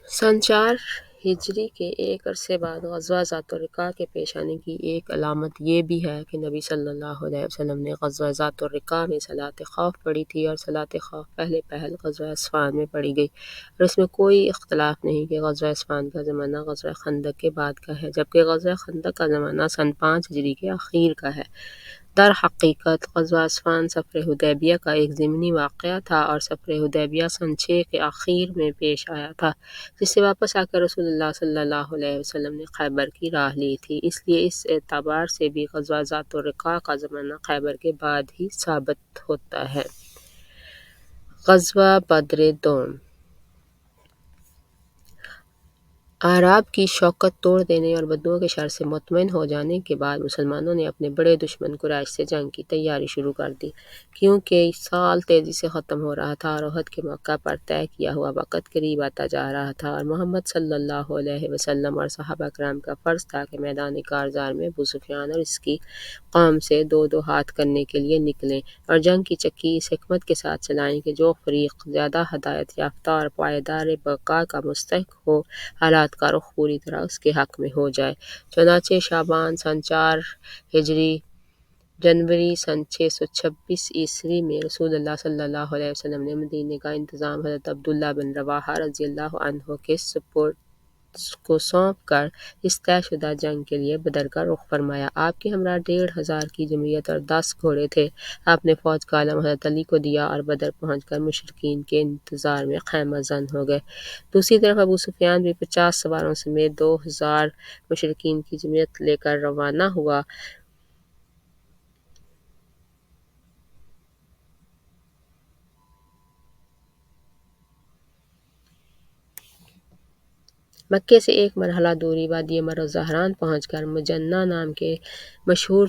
سن 4 ہجری کے ایک عرصے بعد غزوہ ذات الرقاع کے پیش آنے کی ایک علامت یہ بھی ہے کہ نبی صلی اللہ علیہ وسلم نے غزوہ ذات الرقاع میں صلاۃ خوف پڑھی تھی، اور صلاۃ خوف پہلے پہل غزوہ اصفہان میں پڑھی گئی، اور اس میں کوئی اختلاف نہیں کہ غزوہ اصفہان کا زمانہ غزوہ خندق کے بعد کا ہے، جبکہ غزوہ خندق کا زمانہ سن 5 ہجری کے آخر کا ہے۔ در حقیقت غزوہ اصفہان سفر حدیبیہ کا ایک ضمنی واقعہ تھا، اور سفر حدیبیہ سن 6 کے آخر میں پیش آیا تھا، جس سے واپس آ کر رسول اللہ صلی اللہ علیہ وسلم نے خیبر کی راہ لی تھی۔ اس لیے اس اعتبار سے بھی غزوہ ذات الرقاع کا زمانہ خیبر کے بعد ہی ثابت ہوتا ہے۔ غزوہ بدر دوم اعراب کی شوکت توڑ دینے اور بدوؤں کے شر سے مطمئن ہو جانے کے بعد مسلمانوں نے اپنے بڑے دشمن قریش سے جنگ کی تیاری شروع کر دی، کیونکہ سال تیزی سے ختم ہو رہا تھا اور احد کے موقع پر طے کیا ہوا وقت قریب آتا جا رہا تھا، اور محمد صلی اللہ علیہ وسلم اور صحابہ کرام کا فرض تھا کہ میدان کارزار میں ابو سفیان اور اس کی قوم سے دو دو ہاتھ کرنے کے لیے نکلیں، اور جنگ کی چکی اس حکمت کے ساتھ چلائیں کہ جو فریق زیادہ ہدایت یافتہ اور پائیدار بقا کا مستحق ہو، حالات کا رخ پوری طرح اس کے حق میں ہو جائے۔ چنانچہ شعبان سن 4 ہجری جنوری سن 626 عیسوی میں رسول اللہ صلی اللہ علیہ وسلم نے مدینے کا انتظام حضرت عبداللہ بن رواحہ رضی اللہ عنہ کے سپرد کو سونپ کر اس طے شدہ جنگ کے لیے بدر کا رخ فرمایا۔ آپ کے ہمراہ 1,500 کی جمعیت اور 10 گھوڑے تھے۔ آپ نے فوج کا علم حضرت علی کو دیا اور بدر پہنچ کر مشرکین کے انتظار میں خیمہ زن ہو گئے۔ دوسری طرف ابو سفیان بھی 50 سواروں سمیت 2,000 مشرکین کی جمعیت لے کر روانہ ہوا۔ مکے سے ایک مرحلہ دوری وادی مر الزہران پہنچ کر مجنہ نام کے مشہور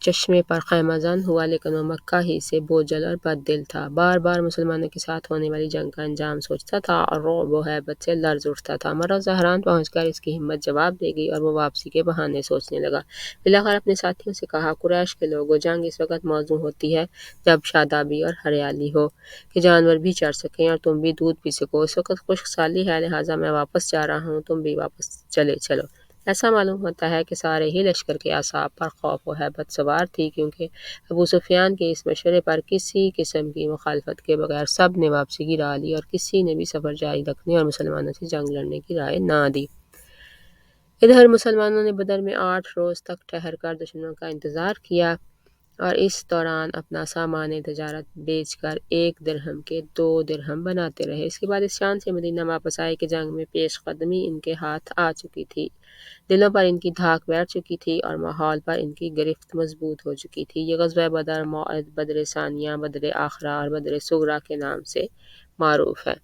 چشمے پر خیمہ زن ہوا، لیکن وہ مکہ ہی سے بوجھل اور بد دل تھا، بار بار مسلمانوں کے ساتھ ہونے والی جنگ کا انجام سوچتا تھا اور رعب و ہیبت سے لرز اٹھتا تھا۔ مر الزہران پہنچ کر اس کی ہمت جواب دے گئی اور وہ واپسی کے بہانے سوچنے لگا۔ بالآخر اپنے ساتھیوں سے کہا، قریش کے لوگو، جنگ اس وقت موزوں ہوتی ہے جب شادابی اور ہریالی ہو، کہ جانور بھی چر سکیں اور تم بھی دودھ پی سکو۔ اس وقت خشک سالی ہے، لہٰذا میں واپس جا رہا ہوں، تم بھی واپس چلو۔ ایسا معلوم ہوتا ہے کہ سارے ہی لشکر کے اعصاب پر خوف و ہیبت سوار تھی، کیونکہ ابو سفیان کے اس مشورے پر کسی قسم کی مخالفت کے بغیر سب نے واپسی کی راہ لی، اور کسی نے بھی سفر جاری رکھنے اور مسلمانوں سے جنگ لڑنے کی رائے نہ دی۔ ادھر مسلمانوں نے بدر میں 8 روز تک ٹھہر کر دشمنوں کا انتظار کیا، اور اس دوران اپنا سامان تجارت بیچ کر 1 درہم کے 2 درہم بناتے رہے۔ اس کے بعد اس شان سے مدینہ واپس آئے کہ جنگ میں پیش قدمی ان کے ہاتھ آ چکی تھی، دلوں پر ان کی دھاک بیٹھ چکی تھی اور ماحول پر ان کی گرفت مضبوط ہو چکی تھی۔ یہ غزوہ بدر موعد، بدر ثانیہ، بدر آخرہ اور بدر صغریٰ کے نام سے معروف ہے۔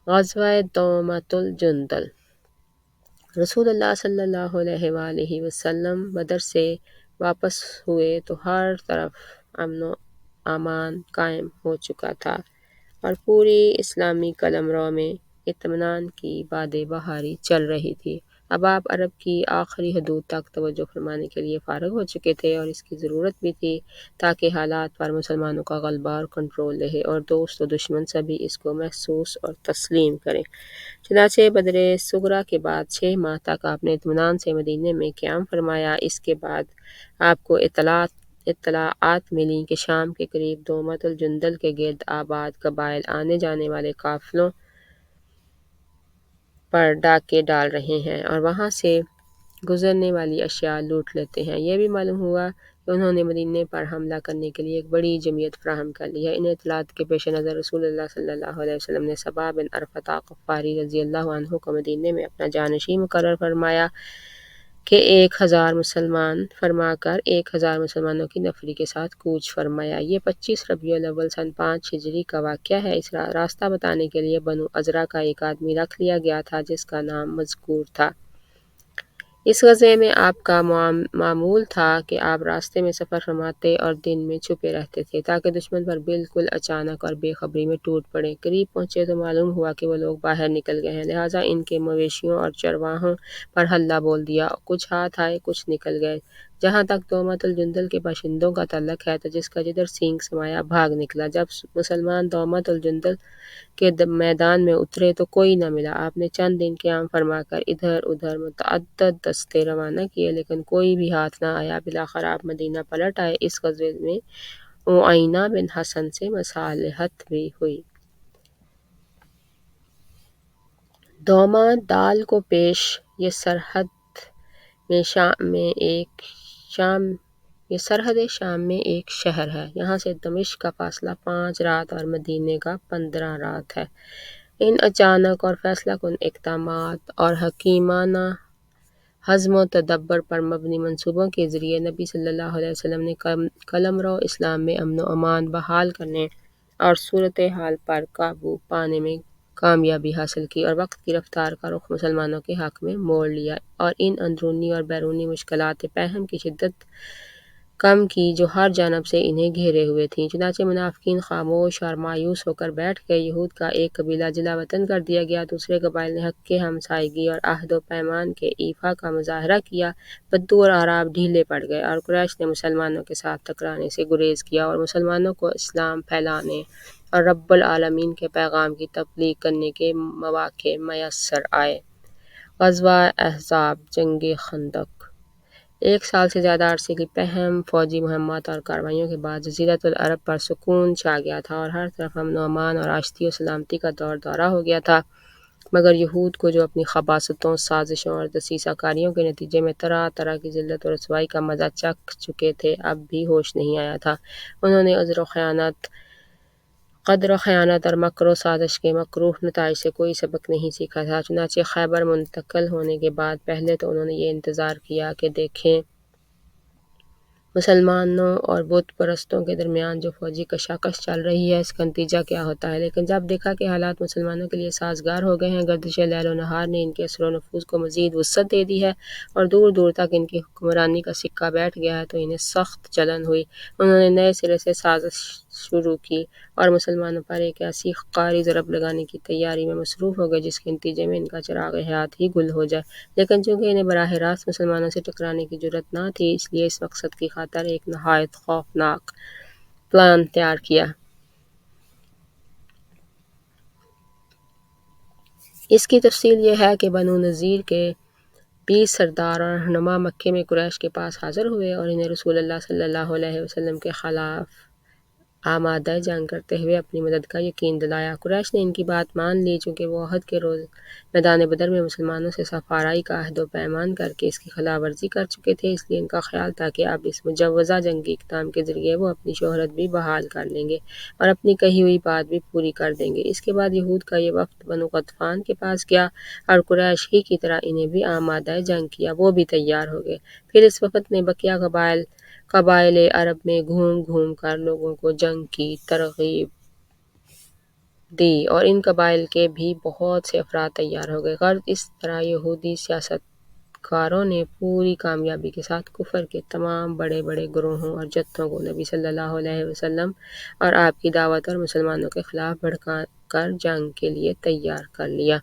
غزوہ دومۃ الجندل رسول اللہ صلی اللہ علیہ وآلہ وسلم بدر سے واپس ہوئے تو ہر طرف امن و امان قائم ہو چکا تھا اور پوری اسلامی قلمرو میں اطمینان کی باد بہاری چل رہی تھی۔ اب آپ عرب کی آخری حدود تک توجہ فرمانے کے لیے فارغ ہو چکے تھے، اور اس کی ضرورت بھی تھی تاکہ حالات پر مسلمانوں کا غلبہ اور کنٹرول رہے، اور دوست و دشمن سبھی اس کو محسوس اور تسلیم کریں۔ چنانچہ بدر صغریٰ کے بعد 6 ماہ تک آپ نے اطمینان سے مدینے میں قیام فرمایا۔ اس کے بعد آپ کو اطلاعات ملیں کہ شام کے قریب دومۃ الجندل کے گرد آباد قبائل آنے جانے والے قافلوں پر ڈاکے ڈال رہے ہیں اور وہاں سے گزرنے والی اشیاء لوٹ لیتے ہیں۔ یہ بھی معلوم ہوا کہ انہوں نے مدینے پر حملہ کرنے کے لیے ایک بڑی جمعیت فراہم کر لی ہے۔ ان اطلاعات کے پیش نظر رسول اللہ صلی اللہ علیہ وسلم نے صباح بن ارفطہ غفاری رضی اللہ عنہ کو مدینے میں اپنا جانشین مقرر فرمایا کہ 1,000 مسلمان فرما کر 1,000 مسلمانوں کی نفری کے ساتھ کوچ فرمایا۔ یہ 25 ربیع الاول سن 5 ہجری کا واقعہ ہے۔ اس راستہ بتانے کے لیے بنو ازرع کا ایک آدمی رکھ لیا گیا تھا جس کا نام مذکور تھا۔ اس غزوے میں آپ کا معمول تھا کہ آپ راستے میں سفر فرماتے اور دن میں چھپے رہتے تھے تاکہ دشمن پر بالکل اچانک اور بے خبری میں ٹوٹ پڑیں۔ قریب پہنچے تو معلوم ہوا کہ وہ لوگ باہر نکل گئے ہیں، لہٰذا ان کے مویشیوں اور چرواہوں پر حلہ بول دیا، کچھ ہاتھ آئے، کچھ نکل گئے۔ جہاں تک دومت الجندل کے باشندوں کا تعلق ہے تو جس کا جدھر سینگ سمایا بھاگ نکلا۔ جب مسلمان دومت الجندل کے میدان میں اترے تو کوئی نہ ملا۔ آپ نے چند دن قیام فرما کر ادھر ادھر متعدد دستے روانہ کیے لیکن کوئی بھی ہاتھ نہ آیا۔ بالآخر آپ مدینہ پلٹ آئے۔ اس غزوے میں عیینہ بن حصن سے مصالحت بھی ہوئی۔ دوما دال کو پیش یہ سرحد شام میں ایک شہر ہے۔ یہاں سے دمشق کا فاصلہ 5 رات اور مدینے کا 15 رات ہے۔ ان اچانک اور فیصلہ کن اقدامات اور حکیمانہ حزم و تدبر پر مبنی منصوبوں کے ذریعے نبی صلی اللہ علیہ وسلم نے قلمرو اسلام میں امن و امان بحال کرنے اور صورتحال پر قابو پانے میں کامیابی حاصل کی اور وقت کی رفتار کا رخ مسلمانوں کے حق میں موڑ لیا اور ان اندرونی اور بیرونی مشکلات پیہم کی شدت کم کی جو ہر جانب سے انہیں گھیرے ہوئے تھیں۔ چنانچہ منافقین خاموش اور مایوس ہو کر بیٹھ گئے۔ یہود کا ایک قبیلہ جلا وطن کر دیا گیا۔ دوسرے قبائل نے حق کے ہمسائیگی اور عہد و پیمان کے ایفا کا مظاہرہ کیا۔ بدو اور اعراب ڈھیلے پڑ گئے اور قریش نے مسلمانوں کے ساتھ ٹکرانے سے گریز کیا اور مسلمانوں کو اسلام پھیلانے اور رب العالمین کے پیغام کی تبلیغ کرنے کے مواقع میسر آئے۔ غزوہ احزاب، جنگ خندق۔ 1 سال سے زیادہ عرصے کی اہم فوجی مہمات اور کارروائیوں کے بعد جزیرۃ العرب پر سکون چھا گیا تھا اور ہر طرف امن و امان اور آشتی و سلامتی کا دورہ ہو گیا تھا، مگر یہود کو جو اپنی خباثتوں، سازشوں اور دسیسہ کاریوں کے نتیجے میں طرح طرح کی ذلت و رسوائی کا مزہ چکھ چکے تھے، اب بھی ہوش نہیں آیا تھا۔ انہوں نے غدر و خیانت اور مکر و سازش کے مکروہ نتائج سے کوئی سبق نہیں سیکھا تھا۔ چنانچہ خیبر منتقل ہونے کے بعد پہلے تو انہوں نے یہ انتظار کیا کہ دیکھیں مسلمانوں اور بت پرستوں کے درمیان جو فوجی کشاکش چل رہی ہے اس کا نتیجہ کیا ہوتا ہے، لیکن جب دیکھا کہ حالات مسلمانوں کے لیے سازگار ہو گئے ہیں، گردش لیل و نہار نے ان کے اثر و نفوذ کو مزید وسعت دے دی ہے اور دور دور تک ان کی حکمرانی کا سکہ بیٹھ گیا ہے، تو انہیں سخت جلن ہوئی۔ انہوں نے نئے سرے سے سازش شروع کی اور مسلمانوں پر ایک ایسی قاری ضرب لگانے کی تیاری میں مصروف ہو گئے جس کے نتیجے میں ان کا چراغ حیات ہی گل ہو جائے، لیکن چونکہ انہیں براہ راست مسلمانوں سے ٹکرانے کی جرأت نہ تھی، اس لیے اس مقصد کی خاطر ایک نہایت خوفناک پلان تیار کیا۔ اس کی تفصیل یہ ہے کہ بنو نذیر کے 20 سردار اور رہنما مکے میں قریش کے پاس حاضر ہوئے اور انہیں رسول اللہ صلی اللہ علیہ وسلم کے خلاف آمادہ جنگ کرتے ہوئے اپنی مدد کا یقین دلایا۔ قریش نے ان کی بات مان لی، چونکہ وہ احد کے روز میدان بدر میں مسلمانوں سے صف آرائی کا عہد و پیمان کر کے اس کی خلاف ورزی کر چکے تھے، اس لیے ان کا خیال تھا کہ اب اس مجوزہ جنگی اقدام کے ذریعے وہ اپنی شہرت بھی بحال کر لیں گے اور اپنی کہی ہوئی بات بھی پوری کر دیں گے۔ اس کے بعد یہود کا یہ وفد بنو غطفان کے پاس گیا اور قریش ہی کی طرح انہیں بھی آمادہ جنگ کیا، وہ بھی تیار ہو گئے۔ پھر اس وفد نے بقیہ قبائل عرب میں گھوم گھوم کر لوگوں کو جنگ کی ترغیب دی اور ان قبائل کے بھی بہت سے افراد تیار ہو گئے۔ غرض اس طرح یہودی سیاست کاروں نے پوری کامیابی کے ساتھ کفر کے تمام بڑے بڑے گروہوں اور جتھوں کو نبی صلی اللہ علیہ وسلم اور آپ کی دعوت اور مسلمانوں کے خلاف بھڑکا کر جنگ کے لیے تیار کر لیا۔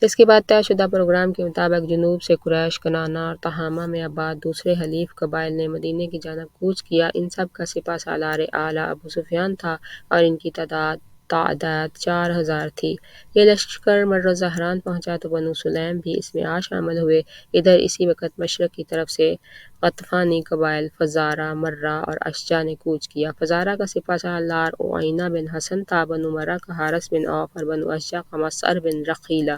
اس کے بعد طے شدہ پروگرام کے مطابق جنوب سے قریش، کنانہ اور تہامہ میں آباد دوسرے حلیف قبائل نے مدینے کی جانب کوچ کیا۔ ان سب کا سپہ سالار اعلیٰ ابو سفیان تھا اور ان کی تعداد 4000 تھی۔ یہ لشکر مر زہران پہنچا تو بنو سلیم بھی اس میں شامل ہوئے۔ ادھر اسی وقت مشرق کی طرف سے غطفانی قبائل فزارہ، مرہ اور اشجع نے کوچ کیا۔ فزارہ کا سپہ سالار عیینہ بن حصن تھا، بنو مرہ کا حارث بن عوف اور بنو اشجع کا مسعر بن رخیلہ۔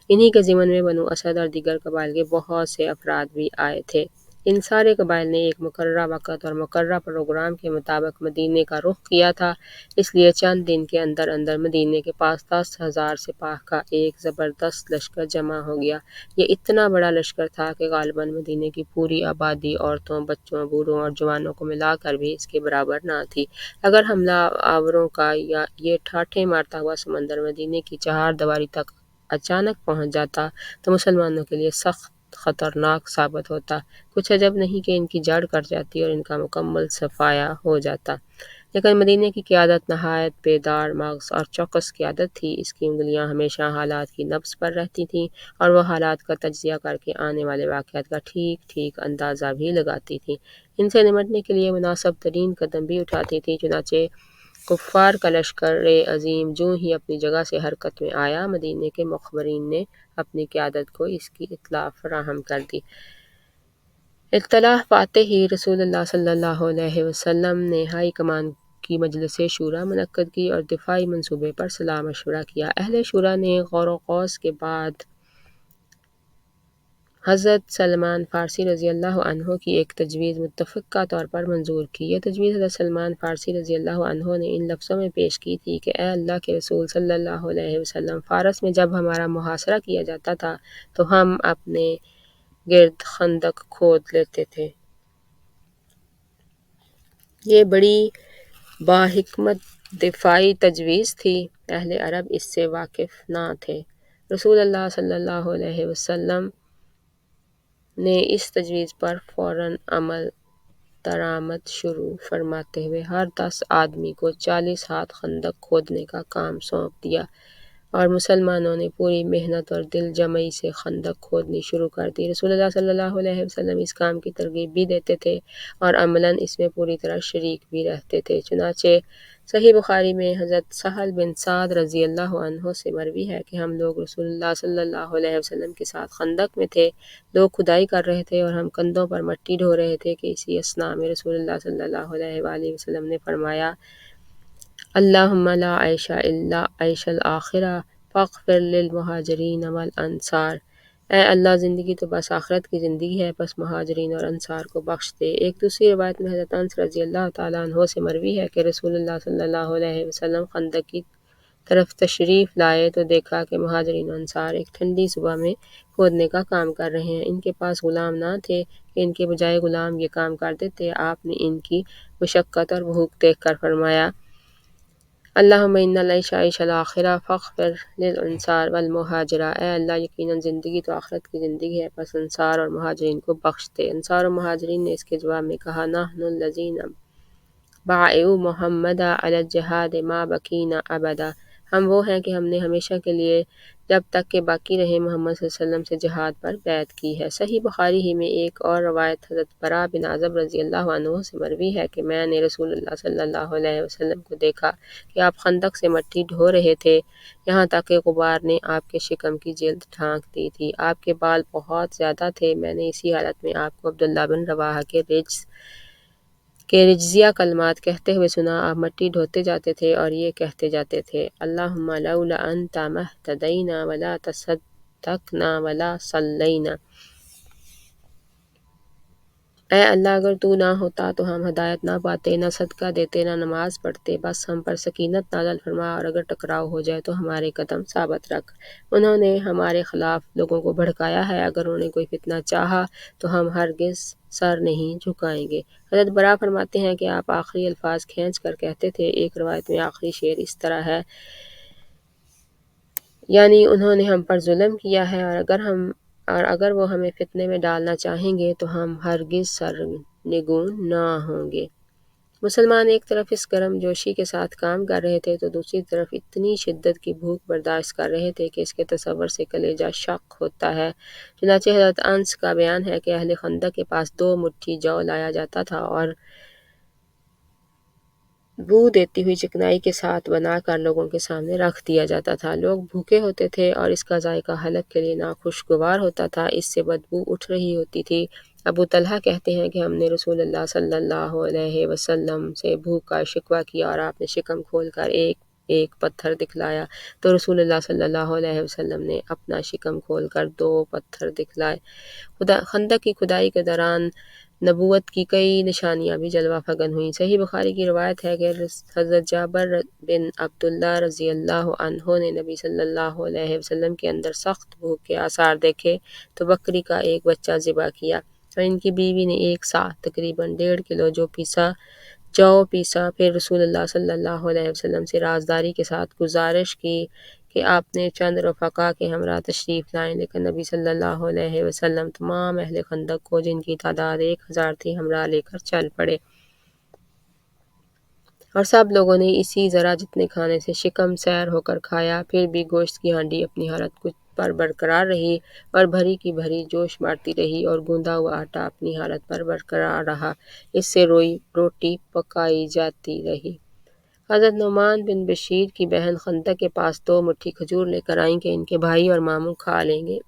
انہی کے ضمن میں بنو اسد اور دیگر قبائل کے بہت سے افراد بھی آئے تھے۔ ان سارے قبائل نے ایک مقررہ وقت اور مقررہ پروگرام کے مطابق مدینے کا رخ کیا تھا، اس لیے چند دن کے اندر اندر مدینے کے پاس 10,000 سپاہ کا ایک زبردست لشکر جمع ہو گیا۔ یہ اتنا بڑا لشکر تھا کہ غالباً مدینے کی پوری آبادی عورتوں، بچوں، بوڑھوں اور جوانوں کو ملا کر بھی اس کے برابر نہ تھی۔ اگر حملہ آوروں کا یہ ٹھاٹھیں مارتا ہوا سمندر مدینے کی چہار دیواری تک اچانک پہنچ جاتا تو مسلمانوں کے لیے سخت خطرناک ثابت ہوتا۔ کچھ عجب نہیں کہ ان کی جڑ کٹ جاتی اور ان کا مکمل صفایا ہو جاتا۔ لیکن مدینہ کی قیادت نہایت بیدار مغز اور چوکس قیادت تھی۔ اس کی انگلیاں ہمیشہ حالات کی نبض پر رہتی تھیں اور وہ حالات کا تجزیہ کر کے آنے والے واقعات کا ٹھیک ٹھیک اندازہ بھی لگاتی تھیں۔ ان سے نمٹنے کے لیے مناسب ترین قدم بھی اٹھاتی تھیں۔ چنانچہ کفار کا لشکر عظیم جوں ہی اپنی جگہ سے حرکت میں آیا، مدینہ کے مخبرین نے اپنی قیادت کو اس کی اطلاع فراہم کر دی۔ اطلاع پاتے ہی رسول اللہ صلی اللہ علیہ وسلم نے ہائی کمان کی مجلس شورا منعقد کی اور دفاعی منصوبے پر صلاح مشورہ کیا۔ اہل شورا نے غور و خوض کے بعد حضرت سلمان فارسی رضی اللہ عنہ کی ایک تجویز متفقہ طور پر منظور کی۔ یہ تجویز حضرت سلمان فارسی رضی اللہ عنہ نے ان لفظوں میں پیش کی تھی کہ اے اللہ کے رسول صلی اللہ علیہ وسلم، فارس میں جب ہمارا محاصرہ کیا جاتا تھا تو ہم اپنے گرد خندق کھود لیتے تھے۔ یہ بڑی باحکمت دفاعی تجویز تھی۔ اہل عرب اس سے واقف نہ تھے۔ رسول اللہ صلی اللہ علیہ وسلم نے اس تجویز پر فوراً عمل درآمد شروع فرماتے ہوئے ہر 10 آدمی کو 40 ہاتھ خندق کھودنے کا کام سونپ دیا اور مسلمانوں نے پوری محنت اور دل جمعی سے خندق کھودنی شروع کر دی۔ رسول اللہ صلی اللہ علیہ وسلم اس کام کی ترغیب بھی دیتے تھے اور عملاً اس میں پوری طرح شریک بھی رہتے تھے۔ چنانچہ صحیح بخاری میں حضرت سہل بن سعد رضی اللہ عنہ سے مروی ہے کہ ہم لوگ رسول اللہ صلی اللہ علیہ وسلم کے ساتھ خندق میں تھے، لوگ کھدائی کر رہے تھے اور ہم کندھوں پر مٹی ڈھو رہے تھے کہ اسی اثناء میں رسول اللہ صلی اللہ علیہ وآلہ وسلم نے فرمایا، اللہم لا عیش الا عیش الآخرہ فاغفر للمہاجرین والانصار۔ اے اللہ، زندگی تو بس آخرت کی زندگی ہے، بس مہاجرین اور انصار کو بخش دے۔ ایک دوسری روایت میں حضرت انس رضی اللہ تعالیٰ عنہ سے مروی ہے کہ رسول اللہ صلی اللہ علیہ وسلم خندق کی طرف تشریف لائے تو دیکھا کہ مہاجرین و انصار ایک ٹھنڈی صبح میں کھودنے کا کام کر رہے ہیں۔ ان کے پاس غلام نہ تھے کہ ان کے بجائے غلام یہ کام کر دیتے۔ آپ نے ان کی مشقت اور بھوک دیکھ کر فرمایا، اللہم ان العیش عیش الآخرہ فاغفر للانصار والمہاجرہ۔ اے اللہ، یقیناً زندگی تو آخرت کی زندگی ہے، بس انصار اور مہاجرین کو بخش دے۔ انصار اور مہاجرین نے اس کے جواب میں کہا، نحن الذین باعوا محمدا علی الجہاد ما بقینا ابدا۔ ہم وہ ہیں کہ ہم نے ہمیشہ کے لیے جب تک کہ باقی رہے محمد صلی اللہ علیہ وسلم سے جہاد پر بیعت کی ہے۔ صحیح بخاری ہی میں ایک اور روایت حضرت براء بن عازب رضی اللہ عنہ سے مروی ہے کہ میں نے رسول اللہ صلی اللہ علیہ وسلم کو دیکھا کہ آپ خندق سے مٹی ڈھو رہے تھے، یہاں تک کہ غبار نے آپ کے شکم کی جلد ڈھانک دی تھی۔ آپ کے بال بہت زیادہ تھے۔ میں نے اسی حالت میں آپ کو عبداللہ بن رواحہ کے رجزیہ کلمات کہتے ہوئے سنا۔ آپ مٹی ڈھوتے جاتے تھے اور یہ کہتے جاتے تھے، اللہم لولا انت ما اہتدینا ولا تصدقنا ولا صلینا۔ اے اللہ، اگر تو نہ ہوتا تو ہم ہدایت نہ پاتے، نہ صدقہ دیتے، نہ نماز پڑھتے، بس ہم پر سکینت نازل فرما اور اگر ٹکراؤ ہو جائے تو ہمارے قدم ثابت رکھ۔ انہوں نے ہمارے خلاف لوگوں کو بھڑکایا ہے، اگر انہوں نے کوئی فتنہ چاہا تو ہم ہرگز سر نہیں جھکائیں گے۔ حضرت براء فرماتے ہیں کہ آپ آخری الفاظ کھینچ کر کہتے تھے۔ ایک روایت میں آخری شعر اس طرح ہے، یعنی انہوں نے ہم پر ظلم کیا ہے اور اگر وہ ہمیں فتنے میں ڈالنا چاہیں گے تو ہم ہرگز سرنگون نہ ہوں گے۔ مسلمان ایک طرف اس گرم جوشی کے ساتھ کام کر رہے تھے تو دوسری طرف اتنی شدت کی بھوک برداشت کر رہے تھے کہ اس کے تصور سے کلیجہ شق ہوتا ہے۔ چنانچہ حضرت انس کا بیان ہے کہ اہل خندق کے پاس 2 مٹھی جو لایا جاتا تھا اور بو دیتی ہوئی چکنائی کے ساتھ بنا کر لوگوں کے سامنے رکھ دیا جاتا تھا۔ لوگ بھوکے ہوتے تھے اور اس کا ذائقہ حلق کے لیے ناخوشگوار ہوتا تھا، اس سے بدبو اٹھ رہی ہوتی تھی۔ ابو طلحہ کہتے ہیں کہ ہم نے رسول اللہ صلی اللہ علیہ وسلم سے بھوک کا شکوہ کیا اور آپ نے شکم کھول کر ایک ایک پتھر دکھلایا تو رسول اللہ صلی اللہ علیہ وسلم نے اپنا شکم کھول کر 2 پتھر دکھلائے۔ خندق کی کھدائی کے دوران نبوت کی کئی نشانیاں بھی جلوہ فگن ہوئیں۔ صحیح بخاری کی روایت ہے کہ حضرت جابر بن عبداللہ رضی اللہ عنہ نے نبی صلی اللہ علیہ وسلم کے اندر سخت بھوک کے آثار دیکھے تو بکری کا ایک بچہ ذبح کیا اور ان کی بیوی نے ایک سا تقریباً 1.5 کلو جو پیسا، پھر رسول اللہ صلی اللہ علیہ وسلم سے رازداری کے ساتھ گزارش کی کہ آپ نے چند رفقا کے ہمراہ تشریف لائیں، لیکن نبی صلی اللہ علیہ وسلم تمام اہل خندق کو جن کی تعداد 1000 تھی ہمراہ لے کر چل پڑے۔ اور سب لوگوں نے اسی ذرا جتنے کھانے سے شکم سیر ہو کر کھایا، پھر بھی گوشت کی ہانڈی اپنی حالت کچھ پر برقرار رہی اور بھری کی بھری جوش مارتی رہی، اور گوندا ہوا آٹا اپنی حالت پر برقرار رہا، اس سے روٹی پکائی جاتی رہی۔ حضرت نعمان بن بشیر کی بہن خندق کے پاس 2 مٹھی کھجور لے کر آئیں کہ ان کے بھائی اور ماموں کھا لیں گے،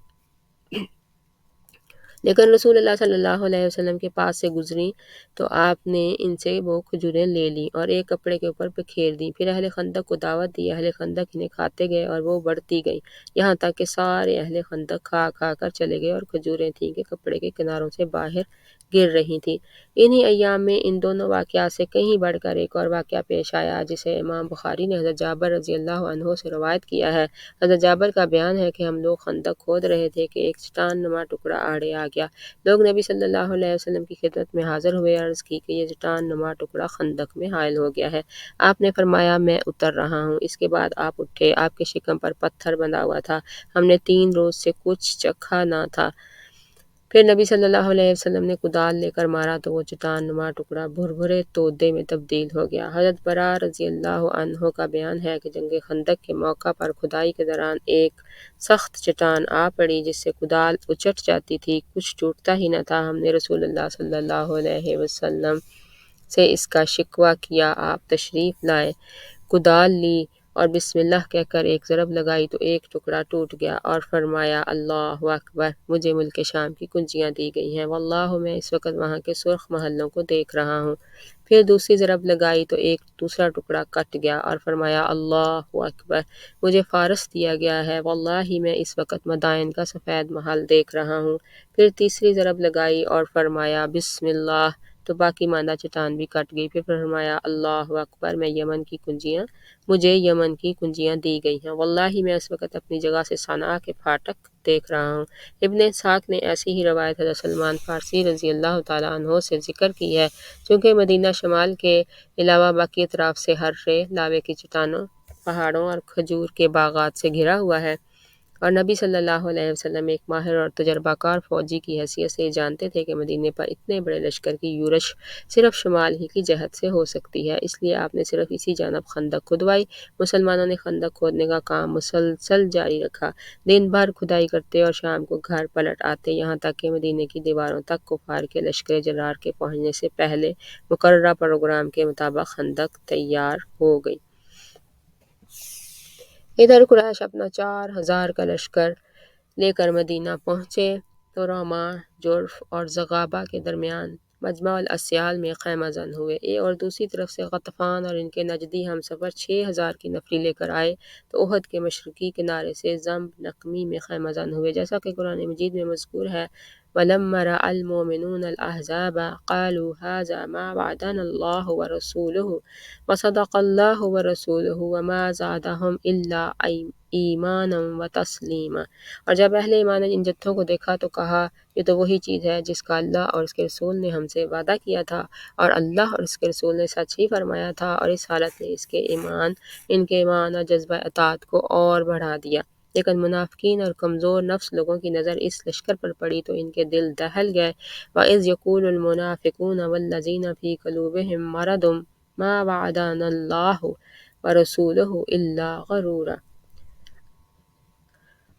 لیکن رسول اللہ صلی اللہ علیہ وسلم کے پاس سے گزریں تو آپ نے ان سے وہ کھجوریں لے لیں اور ایک کپڑے کے اوپر بکھیر دیں، پھر اہل خندق کو دعوت دی، اہل خندق انہیں کھاتے گئے اور وہ بڑھتی گئی، یہاں تک کہ سارے اہل خندق کھا کھا کر چلے گئے اور کھجوریں تھیں کہ کپڑے کے کناروں سے باہر گر رہی تھیں۔ انہی ایام میں ان دونوں واقعات سے کہیں بڑھ کر ایک اور واقعہ پیش آیا، جسے امام بخاری نے حضرت جابر رضی اللہ عنہ سے روایت کیا ہے۔ حضرت جابر کا بیان ہے کہ ہم لوگ خندق کھود رہے تھے کہ ایک چٹان نما ٹکڑا آڑے آ گیا۔ لوگ نبی صلی اللہ علیہ وسلم کی خدمت میں حاضر ہوئے، عرض کی کہ یہ چٹان نما ٹکڑا خندق میں حائل ہو گیا ہے۔ آپ نے فرمایا میں اتر رہا ہوں۔ اس کے بعد آپ اٹھے، آپ کے شکم پر پتھر بندھا ہوا تھا، ہم نے 3 روز سے کچھ چکھا نہ تھا۔ پھر نبی صلی اللہ علیہ وسلم نے کدال لے کر مارا تو وہ چٹان نما ٹکڑا بھربھرے تودے میں تبدیل ہو گیا۔ حضرت براء رضی اللہ عنہ کا بیان ہے کہ جنگ خندق کے موقع پر کھدائی کے دوران ایک سخت چٹان آ پڑی جس سے کدال اچٹ جاتی تھی، کچھ ٹوٹتا ہی نہ تھا۔ ہم نے رسول اللہ صلی اللہ علیہ وسلم سے اس کا شکوہ کیا، آپ تشریف لائے، کدال لی اور بسم اللہ کہہ کر ایک ضرب لگائی تو ایک ٹکڑا ٹوٹ گیا اور فرمایا اللہ اکبر، مجھے ملک شام کی کنجیاں دی گئی ہیں، واللہ میں اس وقت وہاں کے سرخ محلوں کو دیکھ رہا ہوں۔ پھر دوسری ضرب لگائی تو ایک دوسرا ٹکڑا کٹ گیا اور فرمایا اللہ اکبر، مجھے فارس دیا گیا ہے، واللہ میں اس وقت مدائن کا سفید محل دیکھ رہا ہوں۔ پھر تیسری ضرب لگائی اور فرمایا بسم اللہ، تو باقی ماندہ چٹان بھی کٹ گئی۔ پھر فرمایا اللہ اکبر، مجھے یمن کی کنجیاں دی گئی ہیں، واللہ میں اس وقت اپنی جگہ سے صنعاء کے پھاٹک دیکھ رہا ہوں۔ ابن اسحاق نے ایسی ہی روایت حضرت سلمان فارسی رضی اللہ تعالیٰ عنہ سے ذکر کی ہے، چونکہ مدینہ شمال کے علاوہ باقی اطراف سے ہرے، لاوے کی چٹانوں، پہاڑوں اور کھجور کے باغات سے گھرا ہوا ہے، اور نبی صلی اللہ علیہ وسلم ایک ماہر اور تجربہ کار فوجی کی حیثیت سے جانتے تھے کہ مدینے پر اتنے بڑے لشکر کی یورش صرف شمال ہی کی جہت سے ہو سکتی ہے، اس لیے آپ نے صرف اسی جانب خندق کھدوائی۔ مسلمانوں نے خندق کھودنے کا کام مسلسل جاری رکھا، دن بھر کھدائی کرتے اور شام کو گھر پلٹ آتے، یہاں تک کہ مدینے کی دیواروں تک کفار کے لشکر جرار کے پہنچنے سے پہلے مقررہ پروگرام کے مطابق خندق تیار ہو گئی۔ ادھر قریش اپنا 4000 کا لشکر لے کر مدینہ پہنچے تو رامہ، جرف اور زغابہ کے درمیان مجمع الاسیال میں خیمہ زن ہوئے، اور دوسری طرف سے غطفان اور ان کے نجدی ہم سفر 6000 کی نفری لے کر آئے تو احد کے مشرقی کنارے سے زمب نقمی میں خیمہ زن ہوئے، جیسا کہ قرآن مجید میں مذکور ہے وَلَمَّا رَأَى الْمُؤْمِنُونَ الْأَحْزَابَ قَالُوا هَٰذَا مَا وَعَدَنَا اللَّهُ وَرَسُولُهُ وَصَدَقَ اللَّهُ وَرَسُولُهُ وَمَا زَادَهُمْ إِلَّا ایمانا وتسلیما۔ اور جب اہل ایمان نے ان جتھوں کو دیکھا تو کہا یہ تو وہی چیز ہے جس کا اللہ اور اس کے رسول نے ہم سے وعدہ کیا تھا، اور اللہ اور اس کے رسول نے سچ ہی فرمایا تھا، اور اس حالت نے ان کے ایمان اور جذبہ اطاعت کو اور بڑھا دیا۔ لیکن منافقین اور کمزور نفس لوگوں کی نظر اس لشکر پر پڑی تو ان کے دل دہل گئے۔ وَإِذْ يَقُولُ الْمُنَافِقُونَ وَالَّذِينَ فِي قُلُوبِهِم مَّرَضٌ مَّا وَعَدَنَا اللَّهُ وَرَسُولُهُ إِلَّا غَرُورًا۔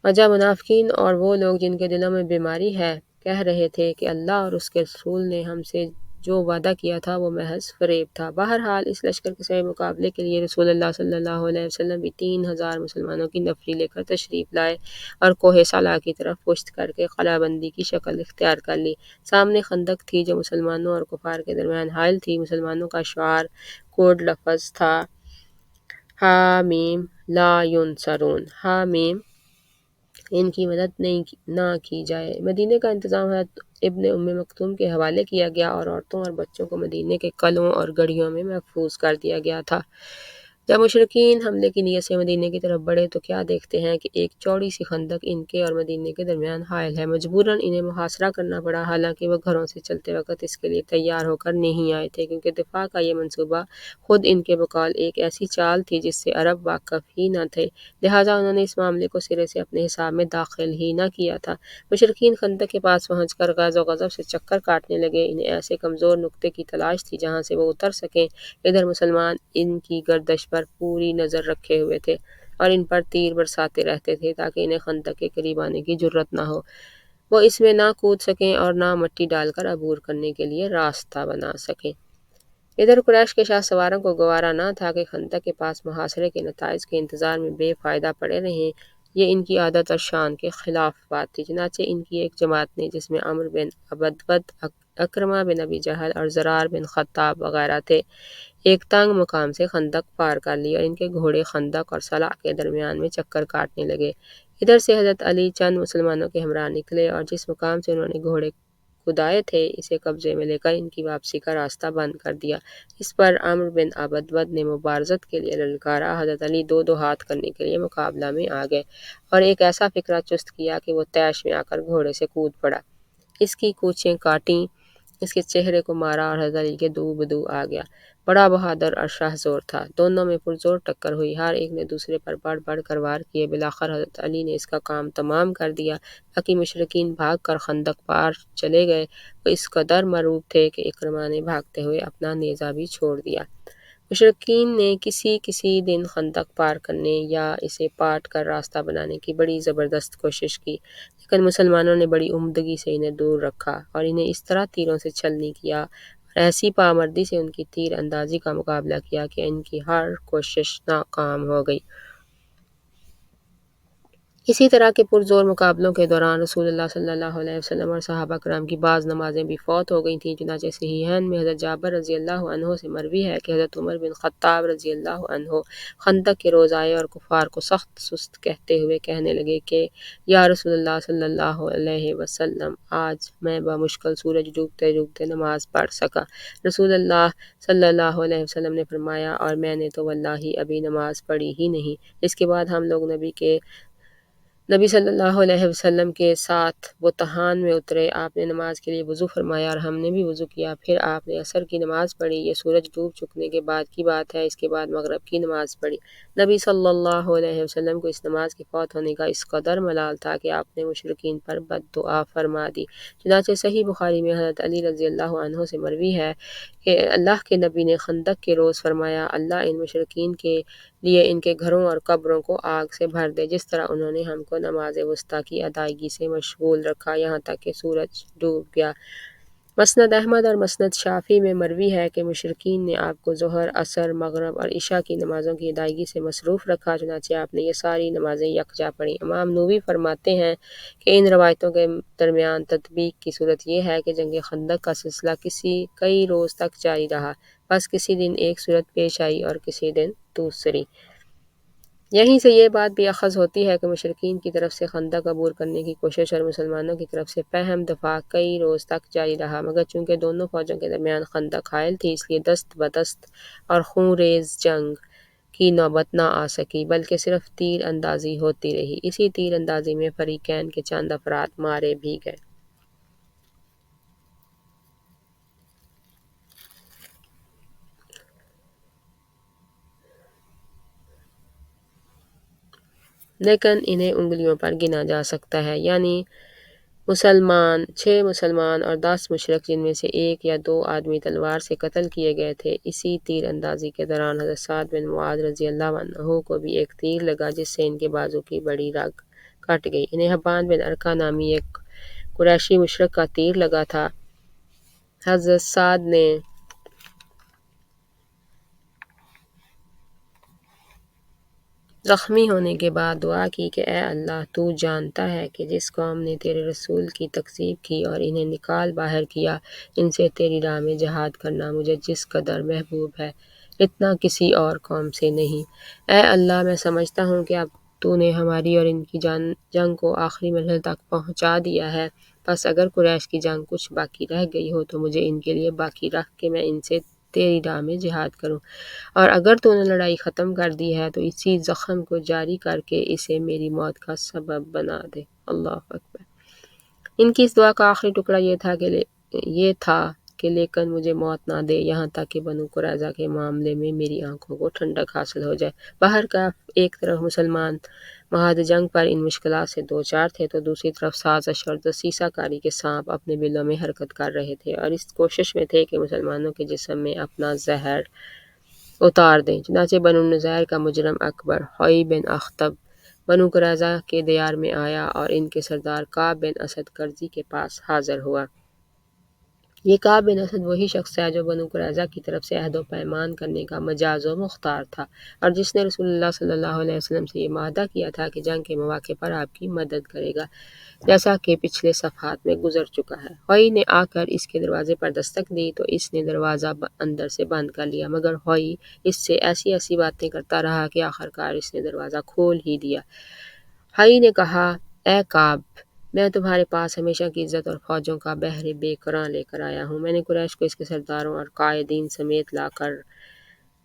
اور جب منافقین اور وہ لوگ جن کے دلوں میں بیماری ہے کہہ رہے تھے کہ اللہ اور اس کے رسول نے ہم سے جو وعدہ کیا تھا وہ محض فریب تھا۔ بہرحال اس لشکر کے مقابلے کے لیے رسول اللہ صلی اللہ علیہ وسلم بھی 3000 مسلمانوں کی نفری لے کر تشریف لائے اور کوہ صلا کی طرف پشت کر کے قلعہ بندی کی شکل اختیار کر لی۔ سامنے خندق تھی جو مسلمانوں اور کفار کے درمیان حائل تھی۔ مسلمانوں کا شعار کوڈ لفظ تھا حامیم لا ینصرون، حامیم ان کی مدد نہ کی جائے۔ مدینے کا انتظام حضرت ابن ام مکتوم کے حوالے کیا گیا اور عورتوں اور بچوں کو مدینے کے قلعوں اور گڑھیوں میں محفوظ کر دیا گیا تھا۔ جب مشرکین حملے کی نیت سے مدینے کی طرف بڑھے تو کیا دیکھتے ہیں کہ ایک چوڑی سی خندق ان کے اور مدینے کے درمیان حائل ہے۔ مجبوراً انہیں محاصرہ کرنا پڑا، حالانکہ وہ گھروں سے چلتے وقت اس کے لیے تیار ہو کر نہیں آئے تھے، کیونکہ دفاع کا یہ منصوبہ خود ان کے بقول ایک ایسی چال تھی جس سے عرب واقف ہی نہ تھے، لہٰذا انہوں نے اس معاملے کو سرے سے اپنے حساب میں داخل ہی نہ کیا تھا۔ مشرکین خندق کے پاس پہنچ کر غیظ و غضب سے چکر کاٹنے لگے۔ انہیں ایسے کمزور نقطے کی تلاش تھی جہاں سے وہ اتر سکیں۔ ادھر مسلمان ان کی گردش پر پوری نظر رکھے ہوئے تھے اور ان پر تیر برساتے رہتے تھے تاکہ انہیں خندق کے قریب آنے کی جرأت نہ ہو، وہ اس میں نہ کود سکیں اور نہ مٹی ڈال کر عبور کرنے کے لیے راستہ بنا سکیں۔ ادھر قریش کے شاہ سواروں کو گوارا نہ تھا کہ خندق کے پاس محاصرے کے نتائج کے انتظار میں بے فائدہ پڑے رہیں۔ یہ ان کی عادت اور شان کے خلاف بات تھی، چنانچہ ان کی ایک جماعت نے، جس میں عمرو بن عبدود، اکرمہ بن ابی جہل اور زرار بن خطاب وغیرہ تھے، ایک تنگ مقام سے خندق پار کر لی اور ان کے گھوڑے خندق اور صلع کے درمیان میں چکر کاٹنے لگے۔ ادھر سے حضرت علی چند مسلمانوں کے ہمراہ نکلے اور جس مقام سے انہوں نے گھوڑے کدائے تھے اسے قبضے میں لے کر ان کی واپسی کا راستہ بند کر دیا۔ اس پر عمرو بن عبدود نے مبارزت کے لیے للکارا۔ حضرت علی دو دو ہاتھ کرنے کے لیے مقابلہ میں آ گئے اور ایک ایسا فکرہ چست کیا کہ وہ طیش میں آ کر گھوڑے سے کود پڑا، اس کی کوچیں کاٹیں، اس کے چہرے کو مارا اور حضرت علی کے دو بدو آ گیا۔ بڑا بہادر اور شاہ زور تھا، دونوں میں پرزور ٹکر ہوئی، ہر ایک نے دوسرے پر بڑھ بڑھ کر وار کیے۔ بالآخر حضرت علی نے اس کا کام تمام کر دیا، باقی مشرکین بھاگ کر خندق پار چلے گئے۔ وہ اس قدر مرعوب تھے کہ اکرمہ نے بھاگتے ہوئے اپنا نیزہ بھی چھوڑ دیا۔ مشرکین نے کسی دن خندق پار کرنے یا اسے پاٹ کر راستہ بنانے کی بڑی زبردست کوشش کی، لیکن مسلمانوں نے بڑی عمدگی سے انہیں دور رکھا اور انہیں اس طرح تیروں سے چھلنی کیا اور ایسی پامردی سے ان کی تیر اندازی کا مقابلہ کیا کہ ان کی ہر کوشش ناکام ہو گئی۔ اسی طرح کے پرزور مقابلوں کے دوران رسول اللہ صلی اللہ علیہ وسلم اور صحابہ کرام کی بعض نمازیں بھی فوت ہو گئی تھیں، چنانچہ صحیحین میں حضرت جابر رضی اللہ عنہ سے مروی ہے کہ حضرت عمر بن خطاب رضی اللہ عنہ خندق کے روز آئے اور کفار کو سخت سست کہتے ہوئے کہنے لگے کہ یا رسول اللہ صلی اللہ علیہ وسلم، آج میں بمشکل سورج ڈوبتے ڈوبتے نماز پڑھ سکا۔ رسول اللہ صلی اللہ علیہ وسلم نے فرمایا، اور میں نے تو واللہ ابھی نماز پڑھی ہی نہیں۔ اس کے بعد ہم لوگ نبی صلی اللہ علیہ وسلم کے ساتھ بطحان میں اترے، آپ نے نماز کے لیے وضو فرمایا اور ہم نے بھی وضو کیا، پھر آپ نے عصر کی نماز پڑھی، یہ سورج ڈوب چکنے کے بعد کی بات ہے۔ اس کے بعد مغرب کی نماز پڑھی۔ نبی صلی اللہ علیہ وسلم کو اس نماز کے فوت ہونے کا اس قدر ملال تھا کہ آپ نے مشرکین پر بد دعا فرما دی، چنانچہ صحیح بخاری میں حضرت علی رضی اللہ عنہ سے مروی ہے کہ اللہ کے نبی نے خندق کے روز فرمایا، اللہ ان مشرکین کے لیے ان کے گھروں اور قبروں کو آگ سے بھر دے، جس طرح انہوں نے ہم کو نماز وسطیٰ کی ادائیگی سے مشغول رکھا یہاں تک کہ سورج ڈوب گیا۔ مسند احمد اور مسند شافعی میں مروی ہے کہ مشرکین نے آپ کو ظہر، عصر، مغرب اور عشاء کی نمازوں کی ادائیگی سے مصروف رکھا، چنانچہ آپ نے یہ ساری نمازیں یکجا پڑھیں۔ امام نووی فرماتے ہیں کہ ان روایتوں کے درمیان تطبیق کی صورت یہ ہے کہ جنگ خندق کا سلسلہ کئی روز تک جاری رہا، بس کسی دن ایک صورت پیش آئی اور کسی دن دوسری۔ یہیں سے یہ بات بھی اخذ ہوتی ہے کہ مشرکین کی طرف سے خندق عبور کرنے کی کوشش اور مسلمانوں کی طرف سے فہم دفاع کئی روز تک جاری رہا، مگر چونکہ دونوں فوجوں کے درمیان خندق حائل تھی، اس لیے دست بدست اور خون ریز جنگ کی نوبت نہ آ سکی، بلکہ صرف تیر اندازی ہوتی رہی۔ اسی تیر اندازی میں فریقین کے چند افراد مارے بھی گئے۔ لیکن انہیں انگلیوں پر گنا جا سکتا ہے، یعنی 6 مسلمان اور 10 مشرک، جن میں سے 1 یا 2 آدمی تلوار سے قتل کیے گئے تھے۔ اسی تیر اندازی کے دوران حضرت سعد بن معاذ رضی اللہ عنہ کو بھی ایک تیر لگا جس سے ان کے بازو کی بڑی رگ کٹ گئی۔ انہیں حبان بن ارقہ نامی ایک قریشی مشرک کا تیر لگا تھا۔ حضرت سعد نے زخمی ہونے کے بعد دعا کی کہ اے اللہ، تو جانتا ہے کہ جس قوم نے تیرے رسول کی تکذیب کی اور انہیں نکال باہر کیا، ان سے تیری راہ میں جہاد کرنا مجھے جس قدر محبوب ہے، اتنا کسی اور قوم سے نہیں۔ اے اللہ، میں سمجھتا ہوں کہ اب تو نے ہماری اور ان کی جنگ کو آخری مرحلے تک پہنچا دیا ہے، بس اگر قریش کی جنگ کچھ باقی رہ گئی ہو تو مجھے ان کے لیے باقی رکھ کہ میں ان سے تیری راہ میں جہاد کروں، اور اگر تو نے لڑائی ختم کر دی ہے تو اسی زخم کو جاری کر کے اسے میری موت کا سبب بنا دے۔ اللہ اکبر۔ ان کی اس دعا کا آخری ٹکڑا یہ تھا کہ لیکن مجھے موت نہ دے، یہاں تک کہ بنو قریظہ کے معاملے میں میری آنکھوں کو ٹھنڈک حاصل ہو جائے۔ باہر کا ایک طرف مسلمان مہاد جنگ پر ان مشکلات سے دوچار تھے تو دوسری طرف سازش اور دسیسہ کاری کے سانپ اپنے بلوں میں حرکت کر رہے تھے اور اس کوشش میں تھے کہ مسلمانوں کے جسم میں اپنا زہر اتار دیں۔ چنانچہ بنو نضیر کا مجرم اکبر حوی بن اخطب بنو قریظہ کے دیار میں آیا اور ان کے سردار کعب بن اسد کرزی کے پاس حاضر ہوا۔ یہ کعب بن اسد وہی شخص ہے جو بنو قریظہ کی طرف سے عہد و پیمان کرنے کا مجاز و مختار تھا اور جس نے رسول اللہ صلی اللہ علیہ وسلم سے یہ معاہدہ کیا تھا کہ جنگ کے مواقع پر آپ کی مدد کرے گا، جیسا کہ پچھلے صفحات میں گزر چکا ہے۔ ہوئی نے آ کر اس کے دروازے پر دستک دی تو اس نے دروازہ اندر سے بند کر لیا، مگر ہوئی اس سے ایسی باتیں کرتا رہا کہ آخرکار اس نے دروازہ کھول ہی دیا۔ ہوئی نے کہا، اے کعب، میں تمہارے پاس ہمیشہ کی عزت اور فوجوں کا بحر بے کراں لے کر آیا ہوں۔ میں نے قریش کو اس کے سرداروں اور قائدین سمیت لا کر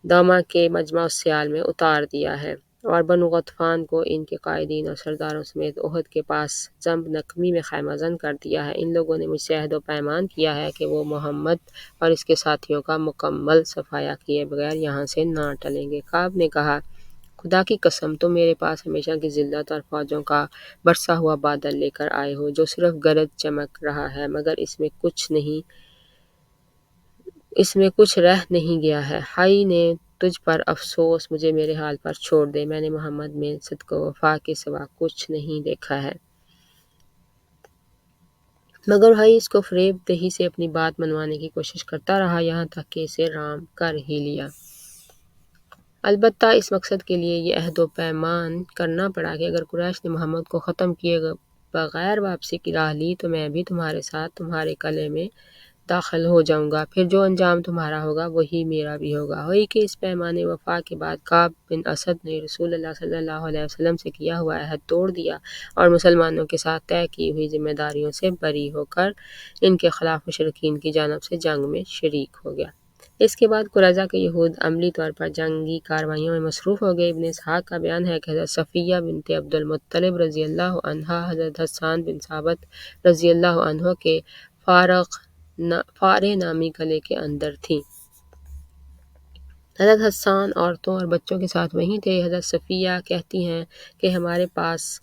دامہ کے مجمع السیال میں اتار دیا ہے اور بنو غطفان کو ان کے قائدین اور سرداروں سمیت احد کے پاس زمب نقمی میں خیمہ زن کر دیا ہے۔ ان لوگوں نے مجھ سے عہد و پیمان کیا ہے کہ وہ محمد اور اس کے ساتھیوں کا مکمل صفایا کیے بغیر یہاں سے نہ ٹلیں گے۔ کعب نے کہا، خدا کی قسم تم میرے پاس ہمیشہ کی ذلت اور فوجوں کا برسا ہوا بادل لے کر آئے ہو جو صرف گرج چمک رہا ہے مگر اس میں کچھ رہ نہیں گیا ہے۔ ہائی نے تجھ پر افسوس، مجھے میرے حال پر چھوڑ دے، میں نے محمد میں صدق و وفا کے سوا کچھ نہیں دیکھا ہے۔ مگر ہائی اس کو فریب دہی سے اپنی بات منوانے کی کوشش کرتا رہا یہاں تک کہ اسے رام کر ہی لیا۔ البتہ اس مقصد کے لیے یہ عہد و پیمان کرنا پڑا کہ اگر قریش نے محمد کو ختم کیے بغیر واپسی کی راہ لی تو میں بھی تمہارے ساتھ تمہارے قلعے میں داخل ہو جاؤں گا، پھر جو انجام تمہارا ہوگا وہی میرا بھی ہوگا۔ ہوئی کہ اس پیمان وفا کے بعد کعب بن اسد نے رسول اللہ صلی اللہ علیہ وسلم سے کیا ہوا عہد توڑ دیا اور مسلمانوں کے ساتھ طے کی ہوئی ذمہ داریوں سے بری ہو کر ان کے خلاف مشرکین کی جانب سے جنگ میں شریک ہو گیا۔ اس کے بعد قریظہ کے یہود عملی طور پر جنگی کارروائیوں میں مصروف ہو گئے۔ ابن اسحاق کا بیان ہے کہ حضرت صفیہ بنت عبد المطلب رضی اللہ عنہا حضرت حسان بن ثابت رضی اللہ عنہ کے فارے نامی قلعے کے اندر تھیں۔ حضرت حسان عورتوں اور بچوں کے ساتھ وہیں تھے۔ حضرت صفیہ کہتی ہیں کہ ہمارے پاس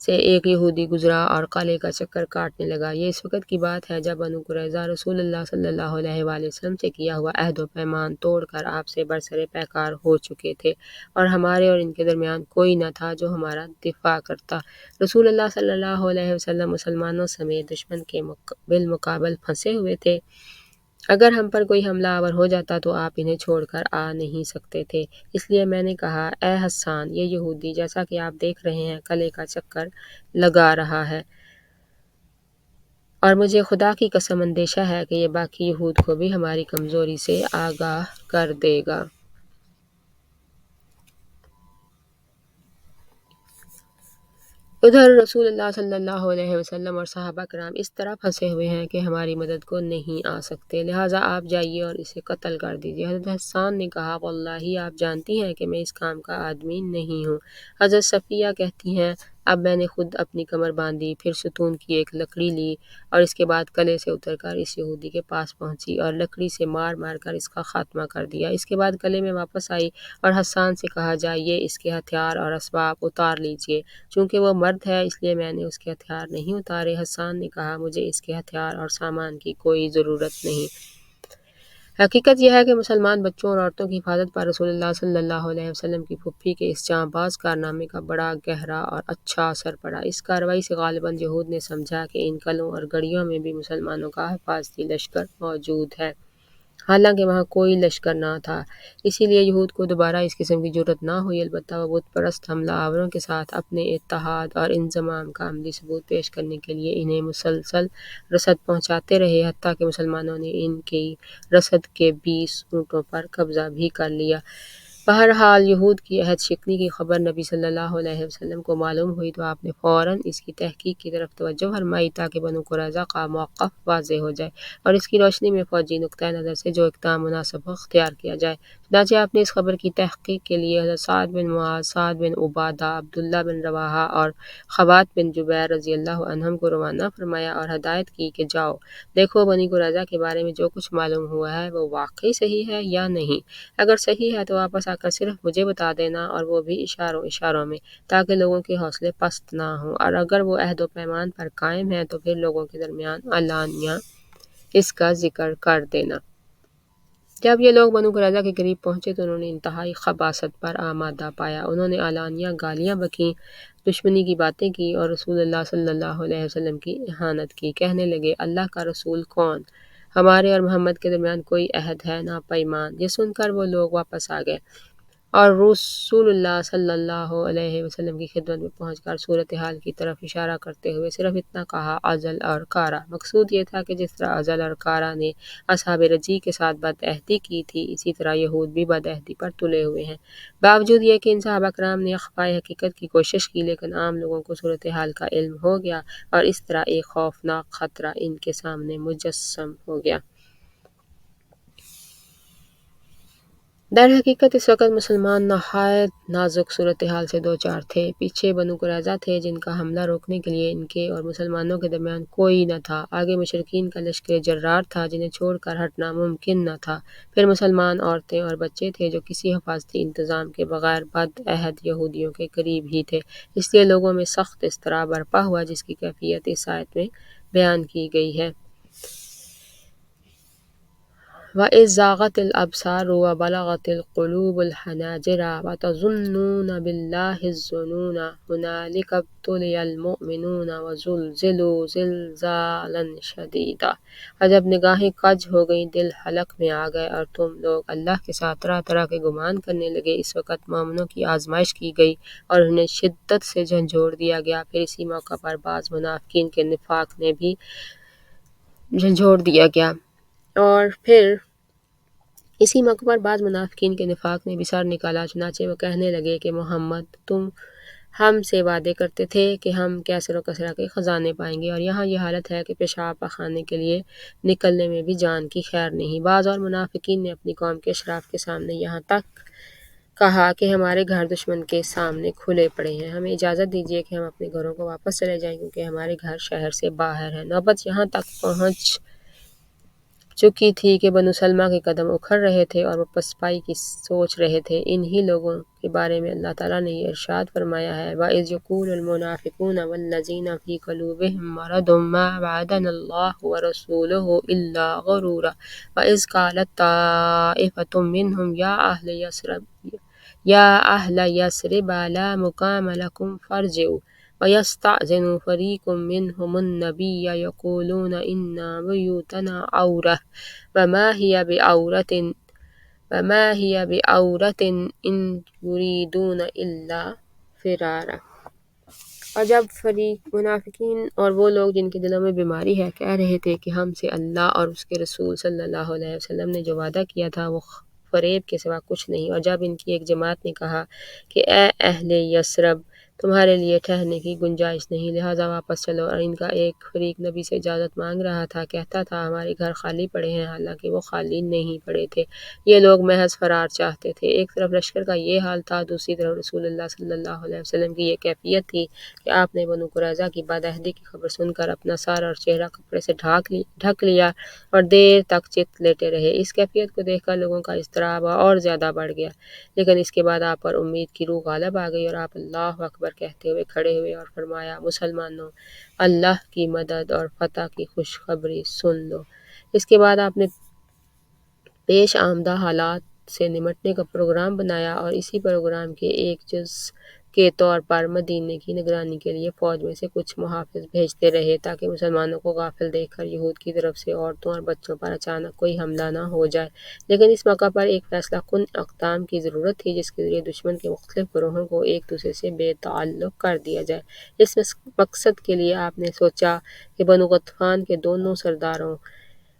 سے ایک یہودی گزرا اور قلعے کا چکر کاٹنے لگا۔ یہ اس وقت کی بات ہے جب بنو قریظہ رسول اللہ صلی اللہ علیہ وآلہ وسلم سے کیا ہوا عہد و پیمان توڑ کر آپ سے برسر پیکار ہو چکے تھے اور ہمارے اور ان کے درمیان کوئی نہ تھا جو ہمارا دفاع کرتا۔ رسول اللہ صلی اللہ علیہ وسلم مسلمانوں سمیت دشمن کے بالمقابل پھنسے ہوئے تھے۔ اگر ہم پر کوئی حملہ آور ہو جاتا تو آپ انہیں چھوڑ کر آ نہیں سکتے تھے۔ اس لیے میں نے کہا، اے حسان، یہ یہودی جیسا کہ آپ دیکھ رہے ہیں قلعے کا چکر لگا رہا ہے اور مجھے خدا کی قسم اندیشہ ہے کہ یہ باقی یہود کو بھی ہماری کمزوری سے آگاہ کر دے گا۔ ادھر رسول اللہ صلی اللہ علیہ وسلم اور صحابہ کرام اس طرح پھنسے ہوئے ہیں کہ ہماری مدد کو نہیں آ سکتے، لہٰذا آپ جائیے اور اسے قتل کر دیجیے۔ حضرت حسان نے کہا، واللہ آپ جانتی ہیں کہ میں اس کام کا آدمی نہیں ہوں۔ حضرت صفیہ کہتی ہیں، اب میں نے خود اپنی کمر باندھی، پھر ستون کی ایک لکڑی لی اور اس کے بعد قلعے سے اتر کر اس یہودی کے پاس پہنچی اور لکڑی سے مار کر اس کا خاتمہ کر دیا۔ اس کے بعد قلعے میں واپس آئی اور حسان سے کہا، جائیے اس کے ہتھیار اور اسباب اتار لیجیے۔ چونکہ وہ مرد ہے اس لیے میں نے اس کے ہتھیار نہیں اتارے۔ حسان نے کہا، مجھے اس کے ہتھیار اور سامان کی کوئی ضرورت نہیں۔ حقیقت یہ ہے کہ مسلمان بچوں اور عورتوں کی حفاظت پر رسول اللہ صلی اللہ علیہ وسلم کی پھوپھی کے اس جاں باز کارنامے کا بڑا گہرا اور اچھا اثر پڑا۔ اس کارروائی سے غالباً یہود نے سمجھا کہ ان قلعوں اور گڑھیوں میں بھی مسلمانوں کا حفاظتی لشکر موجود ہے، حالانکہ وہاں کوئی لشکر نہ تھا۔ اسی لیے یہود کو دوبارہ اس قسم کی جرأت نہ ہوئی، البتہ وہ بت پرست حملہ آوروں کے ساتھ اپنے اتحاد اور انضمام کا عملی ثبوت پیش کرنے کے لیے انہیں مسلسل رسد پہنچاتے رہے، حتیٰ کہ مسلمانوں نے ان کی رسد کے 20 اونٹوں پر قبضہ بھی کر لیا۔ بہرحال یہود کی عہد شکنی کی خبر نبی صلی اللہ علیہ وسلم کو معلوم ہوئی تو آپ نے فوراً اس کی تحقیق کی طرف توجہ فرمائی تاکہ بنو قریظہ کا موقف واضح ہو جائے اور اس کی روشنی میں فوجی نقطۂ نظر سے جو اقدام مناسب ہو اختیار کیا جائے۔ چنانچہ آپ نے اس خبر کی تحقیق کے لیے حضرت سعد بن معاذ، سعد بن عبادہ، عبداللہ بن رواحہ اور خبات بن جبیر رضی اللہ عنہم کو روانہ فرمایا اور ہدایت کی کہ جاؤ دیکھو بنی قریظہ کے بارے میں جو کچھ معلوم ہوا ہے وہ واقعی صحیح ہے یا نہیں۔ اگر صحیح ہے تو واپس آ کر صرف مجھے بتا دینا اور وہ بھی اشاروں میں، تاکہ لوگوں کے حوصلے پست نہ ہوں، اور اگر وہ عہد و پیمان پر قائم ہے تو پھر لوگوں کے درمیان علانیہ اس کا ذکر کر دینا۔ جب یہ لوگ بنو قریظہ کے قریب پہنچے تو انہوں نے انتہائی خباثت پر آمادہ پایا۔ انہوں نے علانیہ گالیاں بکیں، دشمنی کی باتیں کی اور رسول اللہ صلی اللہ علیہ وسلم کی اہانت کی۔ کہنے لگے، اللہ کا رسول کون؟ ہمارے اور محمد کے درمیان کوئی عہد ہے نہ پیمان۔ یہ سن کر وہ لوگ واپس آ گئے اور رسول اللہ صلی اللہ علیہ وسلم کی خدمت میں پہنچ کر صورتحال کی طرف اشارہ کرتے ہوئے صرف اتنا کہا، ازل اور کارا۔ مقصود یہ تھا کہ جس طرح ازل اور کارا نے اصحاب رجی کے ساتھ بد عہدی کی تھی، اسی طرح یہود بھی بد عہدی پر تلے ہوئے ہیں۔ باوجود یہ کہ ان صحابہ کرام نے اخفائے حقیقت کی کوشش کی، لیکن عام لوگوں کو صورتحال کا علم ہو گیا اور اس طرح ایک خوفناک خطرہ ان کے سامنے مجسم ہو گیا۔ در حقیقت اس وقت مسلمان نہایت نازک صورتحال سے دوچار تھے۔ پیچھے بنو قریظہ تھے جن کا حملہ روکنے کے لیے ان کے اور مسلمانوں کے درمیان کوئی نہ تھا۔ آگے مشرکین کا لشکر جرار تھا جنہیں چھوڑ کر ہٹنا ممکن نہ تھا۔ پھر مسلمان عورتیں اور بچے تھے جو کسی حفاظتی انتظام کے بغیر بد عہد یہودیوں کے قریب ہی تھے۔ اس لیے لوگوں میں سخت اضطراب برپا ہوا جس کی کیفیت اس آیت میں بیان کی گئی ہے۔ وَإِذْ زَاغَتِ الْأَبْصَارُ وَبَلَغَتِ الْقُلُوبُ الْحَنَاجِرَ وَتَظُنُّونَ بِاللَّهِ الظُّنُونَ هُنَالِكَ ابْتُلِيَ الْمُؤْمِنُونَ وَزُلْزِلُوا زِلْزَالًا شَدِيدًا۔ اور جب نگاہیں کج ہو گئیں، دل حلق میں آ گئے اور تم لوگ اللہ کے ساتھ طرح طرح کے گمان کرنے لگے، اس وقت مومنوں کی آزمائش کی گئی اور انہیں شدت سے جھنجھوڑ دیا گیا۔ پھر اسی موقع پر بعض منافقین کے نفاق نے بھی جھنجھوڑ دیا گیا بھی سر نکالا، چنانچہ وہ کہنے لگے کہ محمد، تم ہم سے وعدے کرتے تھے کہ ہم کیسر و کسرا کے خزانے پائیں گے، اور یہاں یہ حالت ہے کہ پیشاب پخانے کے لیے نکلنے میں بھی جان کی خیر نہیں۔ بعض اور منافقین نے اپنی قوم کے اشراف کے سامنے یہاں تک کہا کہ ہمارے گھر دشمن کے سامنے کھلے پڑے ہیں، ہمیں اجازت دیجیے کہ ہم اپنے گھروں کو واپس چلے جائیں کیونکہ ہمارے گھر شہر سے باہر ہیں۔ نوبت یہاں تک پہنچ چکی تھی کہ بنو سلمہ کے قدم اکھڑ رہے تھے اور وہ پسپائی کی سوچ رہے تھے۔ انہی لوگوں کے بارے میں اللہ تعالیٰ نے یہ ارشاد فرمایا ہے، وَإِذْ يَقُولُ الْمُنَافِقُونَ وَالَّذِينَ فِي قُلُوبِهِم مَّرَضٌ مَّا وَعَدَنَا اللَّهُ وَرَسُولُهُ إِلَّا غُرُورًا وَإِذْ قَالَت طَّائِفَةٌ مِّنْهُمْ يَا أَهْلَ يَثْرِبَ لَا مُقَامَ لَكُمْ فَارْجِعُوا وَيَسْتَأْذِنُ فَرِيقٌ مِّنْهُمُ النَّبِيَّ يَقُولُونَ إِنَّ بُيُوتَنَا عَوْرَةٌ وَمَا هِيَ بِعَوْرَةٍ إِن يُرِيدُونَ إِلَّا فِرَارًا۔ اور جب منافقین اور وہ لوگ جن کے دلوں میں بیماری ہے کہہ رہے تھے کہ ہم سے اللہ اور اس کے رسول صلی اللہ علیہ وسلم نے جو وعدہ کیا تھا وہ فریب کے سوا کچھ نہیں، اور جب ان کی ایک جماعت نے کہا کہ اے اہل یثرب، تمہارے لیے ٹھہرنے کی گنجائش نہیں، لہٰذا واپس چلو، اور ان کا ایک فریق نبی سے اجازت مانگ رہا تھا، کہتا تھا ہمارے گھر خالی پڑے ہیں، حالانکہ وہ خالی نہیں پڑے تھے۔ یہ لوگ محض فرار چاہتے تھے۔ ایک طرف لشکر کا یہ حال تھا، دوسری طرف رسول اللہ صلی اللہ علیہ وسلم کی یہ کیفیت تھی کہ آپ نے بنو قریظہ کی بد عہدی کی خبر سن کر اپنا سر اور چہرہ کپڑے سے ڈھک لیا اور دیر تک چت لیٹے رہے۔ اس کیفیت کو دیکھ کر لوگوں کا اضطراب اور زیادہ بڑھ گیا، لیکن اس کے بعد آپ پر امید کی روح غالب آ گئی اور آپ اللہ اکبر کہتے ہوئے کھڑے ہوئے اور فرمایا، مسلمانوں، اللہ کی مدد اور فتح کی خوشخبری سن لو۔ اس کے بعد آپ نے پیش آمدہ حالات سے نمٹنے کا پروگرام بنایا اور اسی پروگرام کے ایک جز کے طور پر مدینے کی نگرانی کے لیے فوج میں سے کچھ محافظ بھیجتے رہے تاکہ مسلمانوں کو غافل دیکھ کر یہود کی طرف سے عورتوں اور بچوں پر اچانک کوئی حملہ نہ ہو جائے۔ لیکن اس موقع پر ایک فیصلہ کن اقدام کی ضرورت تھی جس کے ذریعے دشمن کے مختلف گروہوں کو ایک دوسرے سے بے تعلق کر دیا جائے۔ اس مقصد کے لیے آپ نے سوچا کہ بنو غطفان کے دونوں سرداروں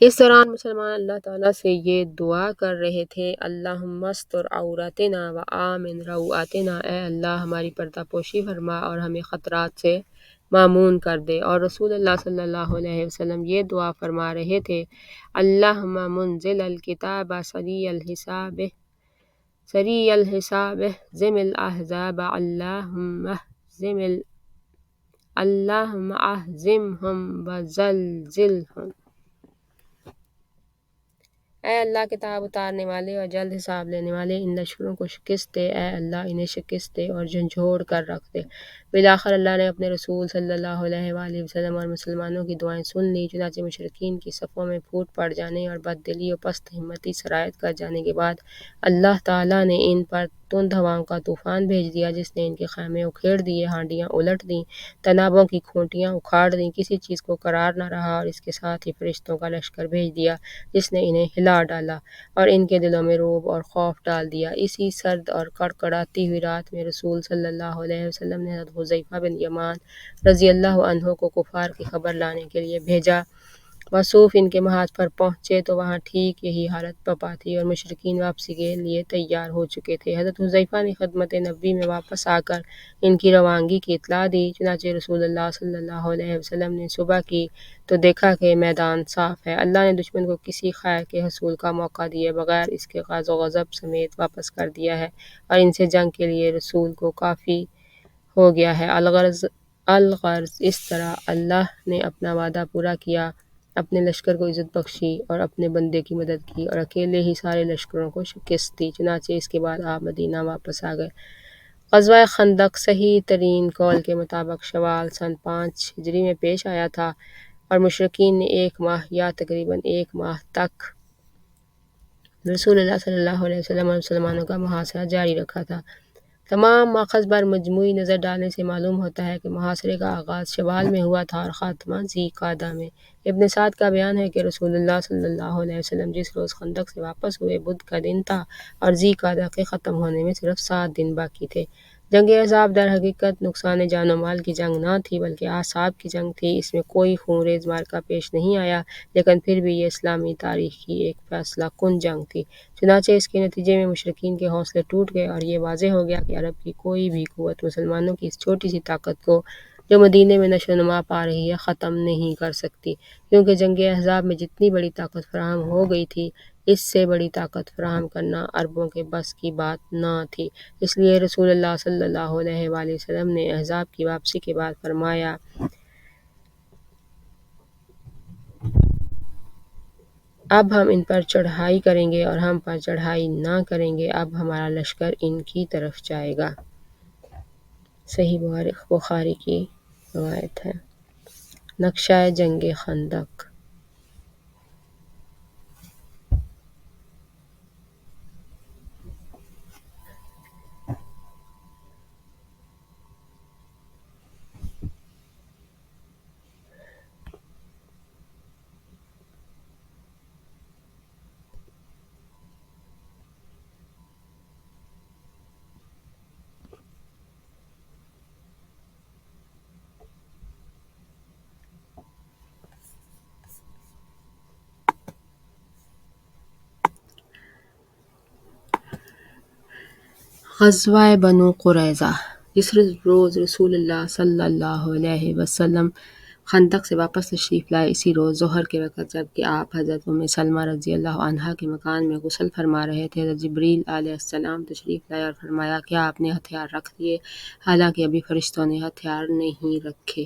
اس دوران مسلمان اللہ تعالیٰ سے یہ دعا کر رہے تھے، اللہم استر عوراتنا و آمن روعاتنا، اے اللہ ہماری پردہ پوشی فرما اور ہمیں خطرات سے معمون کر دے۔ اور رسول اللہ صلی اللہ علیہ وسلم یہ دعا فرما رہے تھے، اللہم منزل الکتاب سری الحساب اہزم الاحزاب، اللہم اہزمہم وزلزلہم۔ اے اللہ کتاب اتارنے والے اور جلد حساب لینے والے، ان لشکروں کو شکست دے، اے اللہ انہیں شکست دے اور جھنجھوڑ کر رکھ دے۔ بالآخر اللہ نے اپنے رسول صلی اللہ علیہ وآلہ وسلم اور مسلمانوں کی دعائیں سن لیں، چنانچہ مشرکین کی صفوں میں پھوٹ پڑ جانے اور بد دلی و پست ہمتی سرایت کر جانے کے بعد اللہ تعالیٰ نے ان پر تند ہواؤں کا طوفان بھیج دیا، جس نے ان کے خیمے اکھیڑ دیے، ہانڈیاں الٹ دیں، تنابوں کی کھوٹیاں اکھاڑ دیں، کسی چیز کو قرار نہ رہا، اور اس کے ساتھ ہی فرشتوں کا لشکر بھیج دیا جس نے انہیں ہلا ڈالا اور ان کے دلوں میں رعب اور خوف ڈال دیا۔ اسی سرد اور کڑکڑاتی ہوئی رات میں رسول صلی اللہ علیہ وسلم نے حضرت حذیفہ بن یمان رضی اللہ عنہ کو کفار کی خبر لانے کے لیے بھیجا۔ موصوف ان کے محاذ پر پہنچے تو وہاں ٹھیک یہی حالت بپا تھی اور مشرکین واپسی کے لیے تیار ہو چکے تھے۔ حضرت حذیفہ نے خدمت نبی میں واپس آ کر ان کی روانگی کی اطلاع دی، چنانچہ رسول اللہ صلی اللہ علیہ وسلم نے صبح کی تو دیکھا کہ میدان صاف ہے۔ اللہ نے دشمن کو کسی خیر کے حصول کا موقع دیے بغیر اس کے غض و غضب سمیت واپس کر دیا ہے اور ان سے جنگ کے لیے رسول کو کافی ہو گیا ہے۔ الغرض اس طرح اللہ نے اپنا وعدہ پورا کیا، اپنے لشکر کو عزت بخشی اور اپنے بندے کی مدد کی اور اکیلے ہی سارے لشکروں کو شکست دی۔ چنانچہ اس کے بعد آپ مدینہ واپس آ گئے۔ غزوہ خندق صحیح ترین قول کے مطابق شوال سن 5 ہجری میں پیش آیا تھا اور مشرکین نے 1 ماہ یا تقریباً 1 ماہ تک رسول اللہ صلی اللہ علیہ وسلم اور مسلمانوں کا محاصرہ جاری رکھا تھا۔ تمام ماخذ پر مجموعی نظر ڈالنے سے معلوم ہوتا ہے کہ محاصرے کا آغاز شوال میں ہوا تھا اور خاتمہ ذی قعدہ میں۔ ابن سعد کا بیان ہے کہ رسول اللہ صلی اللہ علیہ وسلم جس روز خندق سے واپس ہوئے بدھ کا دن تھا اور ذی قعدہ کے ختم ہونے میں صرف 7 دن باقی تھے۔ جنگ احزاب در حقیقت نقصان جان و مال کی جنگ نہ تھی بلکہ اعصاب کی جنگ تھی۔ اس میں کوئی خونریز معرکہ پیش نہیں آیا، لیکن پھر بھی یہ اسلامی تاریخ کی ایک فیصلہ کن جنگ تھی۔ چنانچہ اس کے نتیجے میں مشرکین کے حوصلے ٹوٹ گئے اور یہ واضح ہو گیا کہ عرب کی کوئی بھی قوت مسلمانوں کی اس چھوٹی سی طاقت کو جو مدینے میں نشو و نما پا رہی ہے ختم نہیں کر سکتی، کیونکہ جنگ احزاب میں جتنی بڑی طاقت فراہم ہو گئی تھی اس سے بڑی طاقت فراہم کرنا عربوں کے بس کی بات نہ تھی۔ اس لیے رسول اللہ صلی اللہ علیہ وآلہ وسلم نے احزاب کی واپسی کے بعد فرمایا، اب ہم ان پر چڑھائی کریں گے اور ہم پر چڑھائی نہ کریں گے، اب ہمارا لشکر ان کی طرف جائے گا۔ صحیح بخاری کی روایت ہے۔ نقشہ جنگ خندق۔ غزوہ بنو قریظہ۔ جس روز رسول اللہ صلی اللہ علیہ وسلم خندق سے واپس تشریف لائے، اسی روز ظہر کے وقت جبکہ آپ حضرت ام سلمہ رضی اللہ عنہا کے مکان میں غسل فرما رہے تھے، حضرت جبریل علیہ السلام تشریف لائے اور فرمایا، کیا آپ نے ہتھیار رکھ لیے؟ حالانکہ ابھی فرشتوں نے ہتھیار نہیں رکھے۔